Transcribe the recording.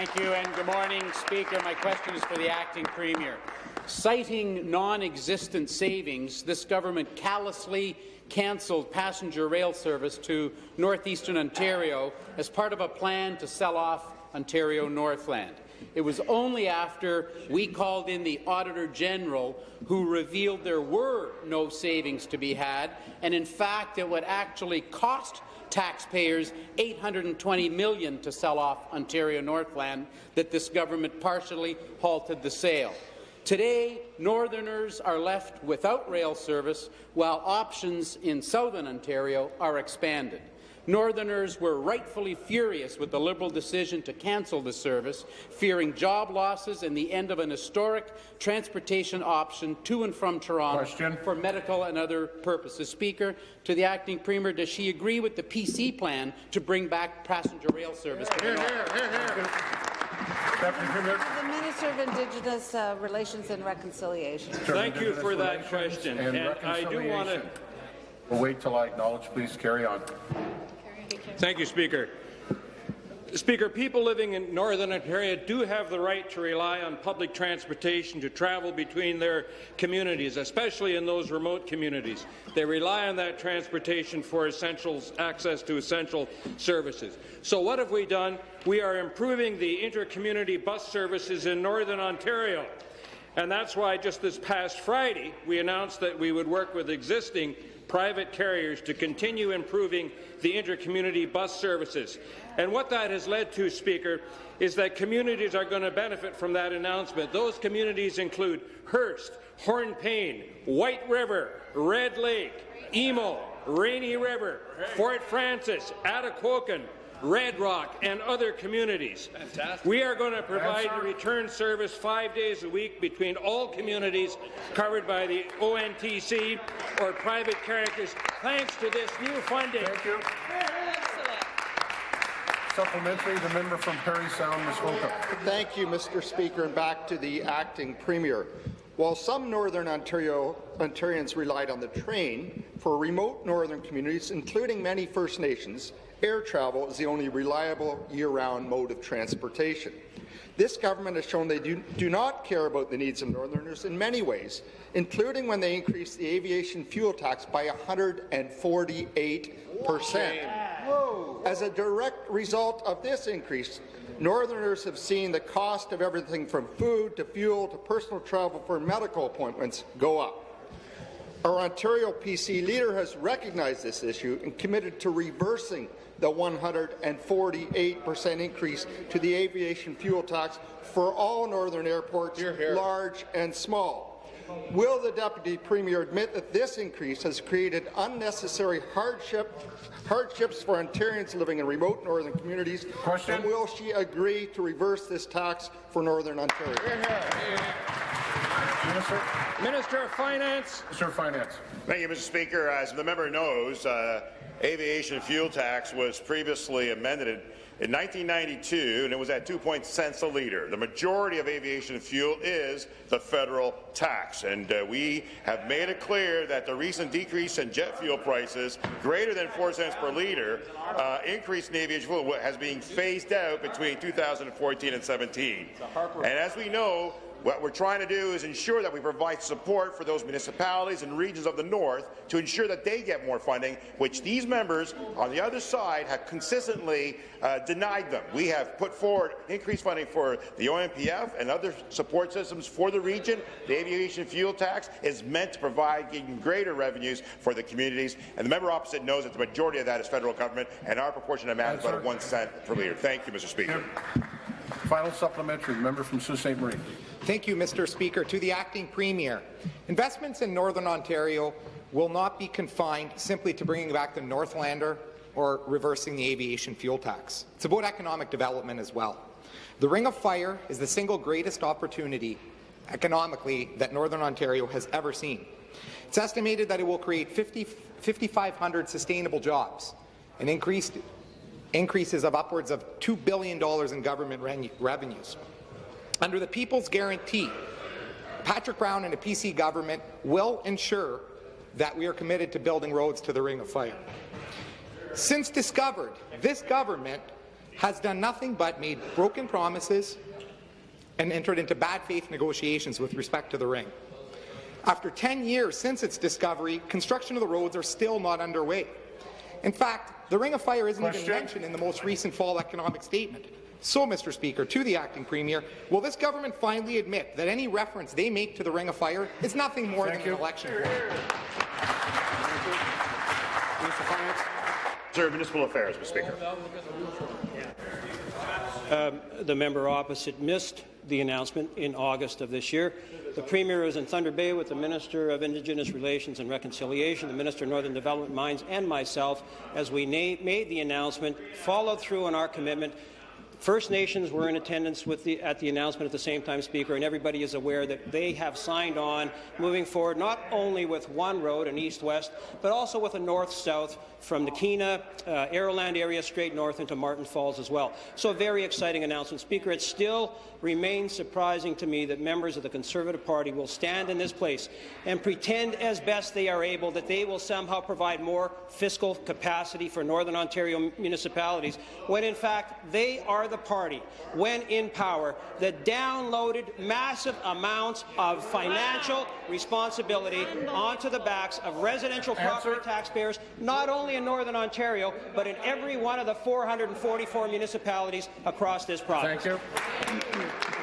Thank you, and good morning, Speaker. My question is for the Acting Premier. Citing non-existent savings, this government callously cancelled passenger rail service to northeastern Ontario as part of a plan to sell off Ontario Northland. It was only after we called in the Auditor General who revealed there were no savings to be had, and in fact it would actually cost taxpayers $820 million to sell off Ontario Northland that this government partially halted the sale. Today, Northerners are left without rail service while options in southern Ontario are expanded. Northerners were rightfully furious with the Liberal decision to cancel the service, fearing job losses and the end of an historic transportation option to and from Toronto for medical and other purposes. Speaker, to the Acting Premier, does she agree with the PC plan to bring back passenger rail service to the north? The Minister of Indigenous Relations and Reconciliation. Thank you for that question. And I do want to... We'll wait till I acknowledge. Please carry on. Thank you, Speaker. Speaker, people living in Northern Ontario do have the right to rely on public transportation to travel between their communities, especially in those remote communities. They rely on that transportation for access to essential services. So what have we done? We are improving the intercommunity bus services in Northern Ontario. And that's why just this past Friday we announced that we would work with existing private carriers to continue improving the intercommunity bus services. And what that has led to, Speaker, is that communities are going to benefit from that announcement. Those communities include Hearst, Hornpayne, White River, Red Lake, Emo, Rainy River, Fort Francis, Attaquokan, Red Rock, and other communities. Fantastic. We are going to provide a return service 5 days a week between all communities covered by the ONTC or private carriers, thanks to this new funding. Thank you. Supplementary, the member from Parry Sound, Ms. Holcomb. Thank you, Mr. Speaker, and back to the Acting Premier. While some Northern Ontarians relied on the train for remote northern communities, including many First Nations, air travel is the only reliable year-round mode of transportation. This government has shown they do not care about the needs of Northerners in many ways, including when they increased the aviation fuel tax by 148%. As a direct result of this increase, Northerners have seen the cost of everything from food to fuel to personal travel for medical appointments go up. Our Ontario PC leader has recognized this issue and committed to reversing the 148% increase to the aviation fuel tax for all northern airports, large and small. Will the Deputy Premier admit that this increase has created unnecessary hardships for Ontarians living in remote northern communities? And will she agree to reverse this tax for Northern Ontario? Minister of Finance. Minister of Finance. Thank you, Mr. Speaker. As the member knows, aviation fuel tax was previously amended in 1992, and it was at 2 cents a litre. The majority of aviation fuel is the federal tax, and we have made it clear that the recent decrease in jet fuel prices, greater than 4 cents per litre, increase in aviation fuel has been phased out between 2014 and 17. And as we know, what we're trying to do is ensure that we provide support for those municipalities and regions of the north to ensure that they get more funding, which these members on the other side have consistently denied them. We have put forward increased funding for the OMPF and other support systems for the region. The aviation fuel tax is meant to provide even greater revenues for the communities, and the member opposite knows that the majority of that is federal government, and our proportion of that is about 1 cent per litre. Thank you, Mr. Speaker. Final supplementary, the member from Sault Ste. Marie. Thank you, Mr. Speaker. To the Acting Premier, investments in Northern Ontario will not be confined simply to bringing back the Northlander or reversing the aviation fuel tax. It's about economic development as well. The Ring of Fire is the single greatest opportunity economically that Northern Ontario has ever seen. It's estimated that it will create 5,500 sustainable jobs and increases of upwards of $2 billion in government revenues. Under the People's Guarantee, Patrick Brown and the PC government will ensure that we are committed to building roads to the Ring of Fire. Since discovered, this government has done nothing but made broken promises and entered into bad faith negotiations with respect to the ring. After 10 years since its discovery, construction of the roads are still not underway. In fact, the Ring of Fire isn't even mentioned in the most recent fall economic statement. So, Mr. Speaker, to the acting Premier, will this government finally admit that any reference they make to the Ring of Fire is nothing more than an election ploy? Sir, Municipal Affairs, Mr. Speaker. The member opposite missed the announcement in August of this year. The Premier was in Thunder Bay with the Minister of Indigenous Relations and Reconciliation, the Minister of Northern Development, Mines, and myself as we made the announcement, followed through on our commitment. First Nations were in attendance at the announcement at the same time, Speaker, and everybody is aware that they have signed on moving forward not only with one road, an east-west, but also with a north-south from the Keena, Arrowland area straight north into Martin Falls as well. So a very exciting announcement. Speaker, it still remains surprising to me that members of the Conservative Party will stand in this place and pretend as best they are able that they will somehow provide more fiscal capacity for Northern Ontario municipalities, when in fact they are the party, when in power, that downloaded massive amounts of financial responsibility onto the backs of residential property taxpayers, not only in Northern Ontario, but in every one of the 444 municipalities across this province. Thank you.